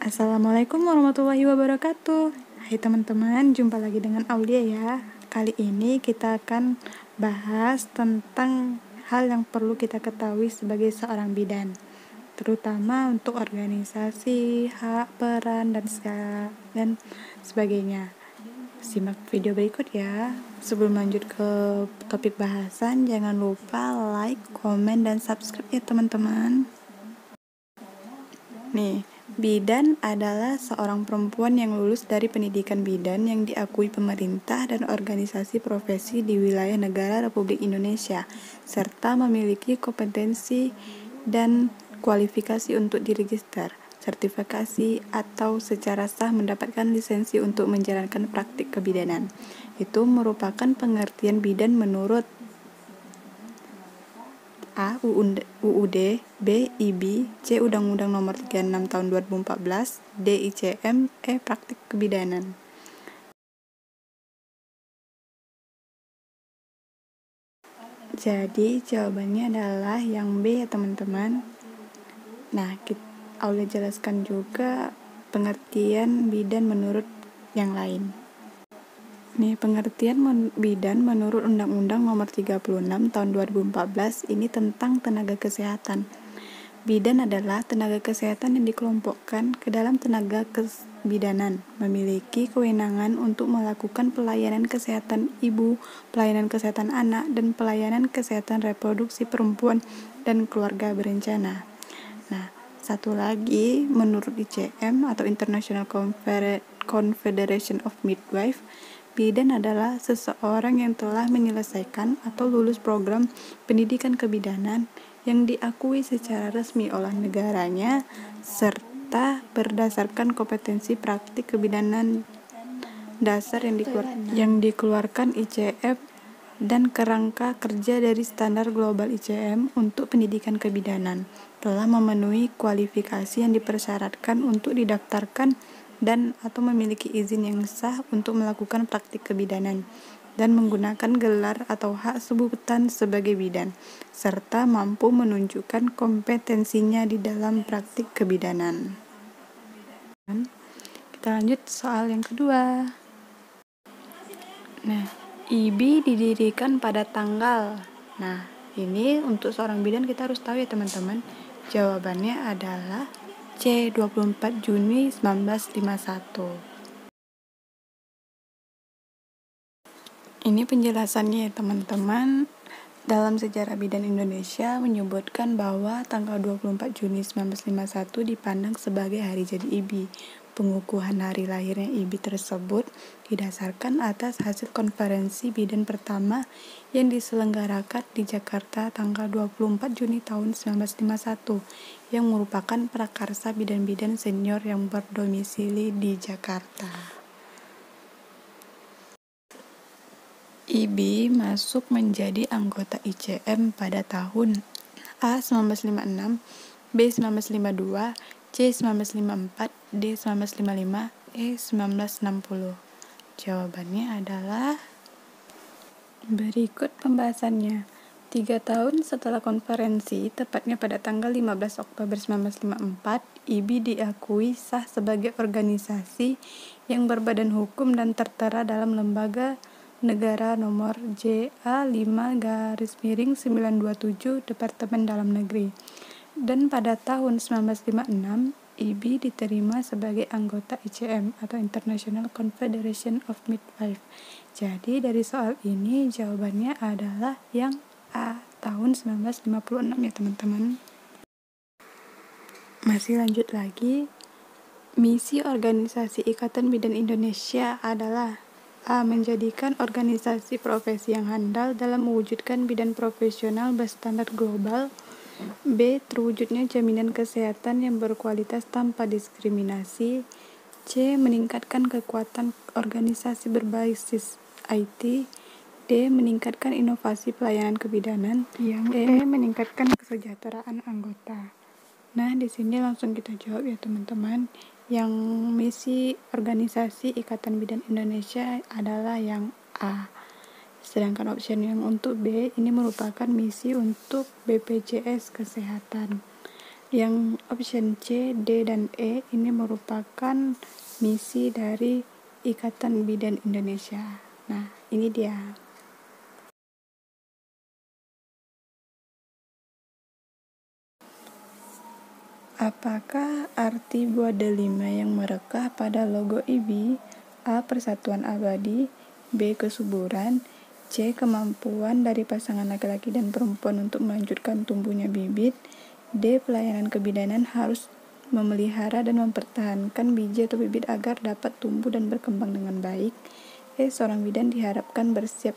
Assalamualaikum warahmatullahi wabarakatuh. Hai teman-teman, jumpa lagi dengan Aulia ya. Kali ini kita akan bahas tentang hal yang perlu kita ketahui sebagai seorang bidan, terutama untuk organisasi, hak, peran, dan sebagainya. Simak video berikut ya. Sebelum lanjut ke topik bahasan, jangan lupa like, komen, dan subscribe ya teman-teman. Nih, bidan adalah seorang perempuan yang lulus dari pendidikan bidan yang diakui pemerintah dan organisasi profesi di wilayah negara Republik Indonesia, serta memiliki kompetensi dan kualifikasi untuk diregister, sertifikasi, atau secara sah mendapatkan lisensi untuk menjalankan praktik kebidanan. Itu merupakan pengertian bidan menurut A. UUD, B. IB, C. Undang-Undang Nomor 36 Tahun 2014, D. ICM, E. Praktik Kebidanan. Jadi jawabannya adalah yang B ya teman-teman. Nah, Aulia jelaskan juga pengertian bidan menurut yang lain. Nih, pengertian bidan menurut Undang-Undang Nomor 36 Tahun 2014 ini tentang tenaga kesehatan. Bidan adalah tenaga kesehatan yang dikelompokkan ke dalam tenaga kebidanan, memiliki kewenangan untuk melakukan pelayanan kesehatan ibu, pelayanan kesehatan anak, dan pelayanan kesehatan reproduksi perempuan dan keluarga berencana. Nah, satu lagi, menurut ICM atau International Confederation of Midwife, bidan adalah seseorang yang telah menyelesaikan atau lulus program pendidikan kebidanan yang diakui secara resmi oleh negaranya serta berdasarkan kompetensi praktik kebidanan dasar yang dikeluarkan ICF dan kerangka kerja dari standar global ICM untuk pendidikan kebidanan, telah memenuhi kualifikasi yang dipersyaratkan untuk didaftarkan dan atau memiliki izin yang sah untuk melakukan praktik kebidanan dan menggunakan gelar atau hak sebutan sebagai bidan, serta mampu menunjukkan kompetensinya di dalam praktik kebidanan. Kita lanjut soal yang kedua. Nah, IBI didirikan pada tanggal. Nah, ini untuk seorang bidan kita harus tahu ya teman-teman. Jawabannya adalah C. 24 Juni 1951. Ini penjelasannya ya teman-teman. Dalam sejarah bidan Indonesia menyebutkan bahwa tanggal 24 Juni 1951 dipandang sebagai hari jadi IBI. Pengukuhan hari lahirnya IBI tersebut didasarkan atas hasil konferensi bidan pertama yang diselenggarakan di Jakarta tanggal 24 Juni tahun 1951 yang merupakan prakarsa bidan-bidan senior yang berdomisili di Jakarta. IBI masuk menjadi anggota ICM pada tahun A. 1956, B. 1952, C. 1954, D. 1955, E. 1960. Jawabannya adalah berikut pembahasannya. 3 tahun setelah konferensi, tepatnya pada tanggal 15 Oktober 1954, IBI diakui sah sebagai organisasi yang berbadan hukum dan tertera dalam Lembaga Negara nomor JA5-927 Departemen Dalam Negeri. Dan pada tahun 1956, IBI diterima sebagai anggota ICM atau International Confederation of Midwife. Jadi dari soal ini jawabannya adalah yang A, tahun 1956 ya teman-teman. Masih lanjut lagi. Misi organisasi Ikatan Bidan Indonesia adalah A. Menjadikan organisasi profesi yang handal dalam mewujudkan bidan profesional berstandar global. B. Terwujudnya jaminan kesehatan yang berkualitas tanpa diskriminasi. C. Meningkatkan kekuatan organisasi berbasis IT. D. Meningkatkan inovasi pelayanan kebidanan. Yang E. Meningkatkan kesejahteraan anggota. Nah, di sini langsung kita jawab ya teman-teman. Yang misi organisasi Ikatan Bidan Indonesia adalah yang A. Sedangkan option yang untuk B ini merupakan misi untuk BPJS Kesehatan. Yang option C, D, dan E ini merupakan misi dari Ikatan Bidan Indonesia. Nah, ini dia. Apakah arti buah delima yang merekah pada logo IBI? A. Persatuan abadi, B. Kesuburan, C. Kemampuan dari pasangan laki-laki dan perempuan untuk melanjutkan tumbuhnya bibit, D. Pelayanan kebidanan harus memelihara dan mempertahankan biji atau bibit agar dapat tumbuh dan berkembang dengan baik, E. Seorang bidan diharapkan bersiap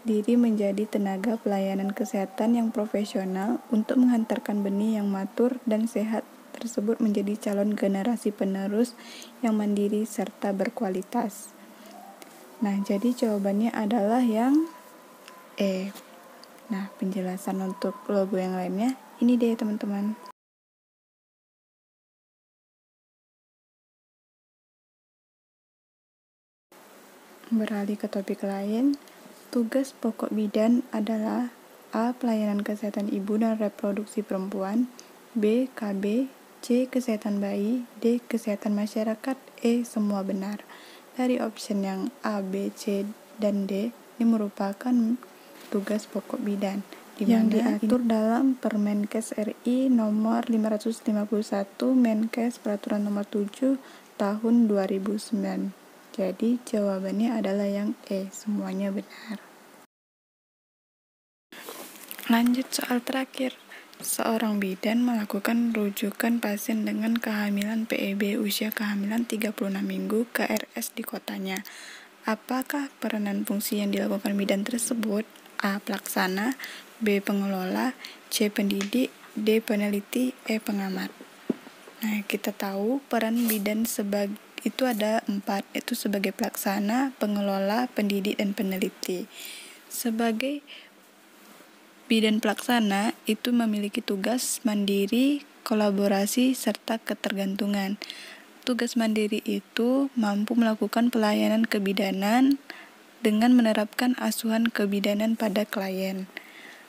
diri menjadi tenaga pelayanan kesehatan yang profesional untuk menghantarkan benih yang matur dan sehat tersebut menjadi calon generasi penerus yang mandiri serta berkualitas. Nah, jadi jawabannya adalah yang E. Nah, penjelasan untuk logo yang lainnya ini deh teman-teman. Beralih ke topik lain, tugas pokok bidan adalah A. Pelayanan kesehatan ibu dan reproduksi perempuan, B. KB, C. Kesehatan bayi, D. Kesehatan masyarakat, E. Semua benar. Dari option yang A, B, C, dan D ini merupakan tugas pokok bidan yang diatur dalam Permenkes RI nomor 551 Menkes Peraturan nomor 7 tahun 2009. Jadi jawabannya adalah yang E, semuanya benar. Lanjut soal terakhir. Seorang bidan melakukan rujukan pasien dengan kehamilan PEB usia kehamilan 36 minggu ke RS di kotanya. Apakah peranan fungsi yang dilakukan bidan tersebut? A. Pelaksana, B. Pengelola, C. Pendidik, D. Peneliti, E. Pengamat. Nah, kita tahu peran bidan itu ada 4, yaitu sebagai pelaksana, pengelola, pendidik, dan peneliti. Sebagai bidan pelaksana itu memiliki tugas mandiri, kolaborasi, serta ketergantungan. Tugas mandiri itu mampu melakukan pelayanan kebidanan dengan menerapkan asuhan kebidanan pada klien.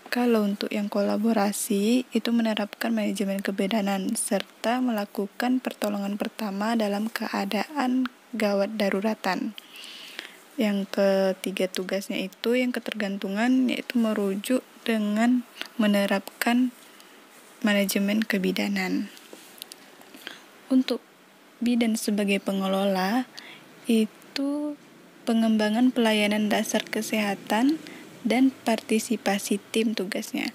Kalau untuk yang kolaborasi, itu menerapkan manajemen kebidanan serta melakukan pertolongan pertama dalam keadaan gawat daruratan. Yang ketiga tugasnya itu yang ketergantungan, yaitu merujuk dengan menerapkan manajemen kebidanan. Untuk bidan sebagai pengelola, itu pengembangan pelayanan dasar kesehatan dan partisipasi tim tugasnya.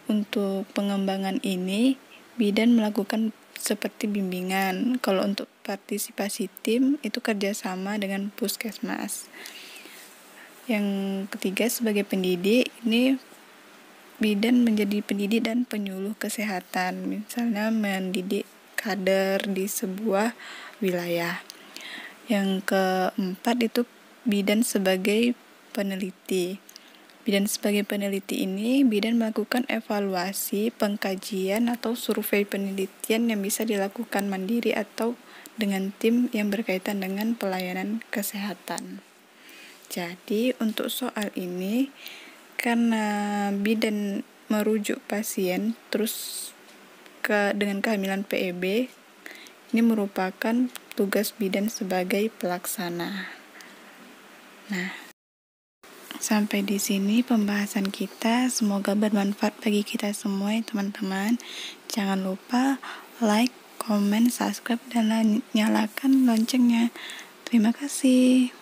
Untuk pengembangan ini, bidan melakukan seperti bimbingan. Kalau untuk partisipasi tim, itu kerjasama dengan puskesmas. Yang ketiga sebagai pendidik, ini bidan menjadi pendidik dan penyuluh kesehatan. Misalnya mendidik kader di sebuah wilayah. Yang keempat itu bidan sebagai peneliti. Bidan sebagai peneliti ini, bidan melakukan evaluasi, pengkajian, atau survei penelitian yang bisa dilakukan mandiri atau dengan tim yang berkaitan dengan pelayanan kesehatan. Jadi, untuk soal ini, karena bidan merujuk pasien terus dengan kehamilan PEB, ini merupakan tugas bidan sebagai pelaksana. Nah, sampai di sini pembahasan kita. Semoga bermanfaat bagi kita semua ya teman-teman. Jangan lupa like, comment, subscribe, dan nyalakan loncengnya. Terima kasih.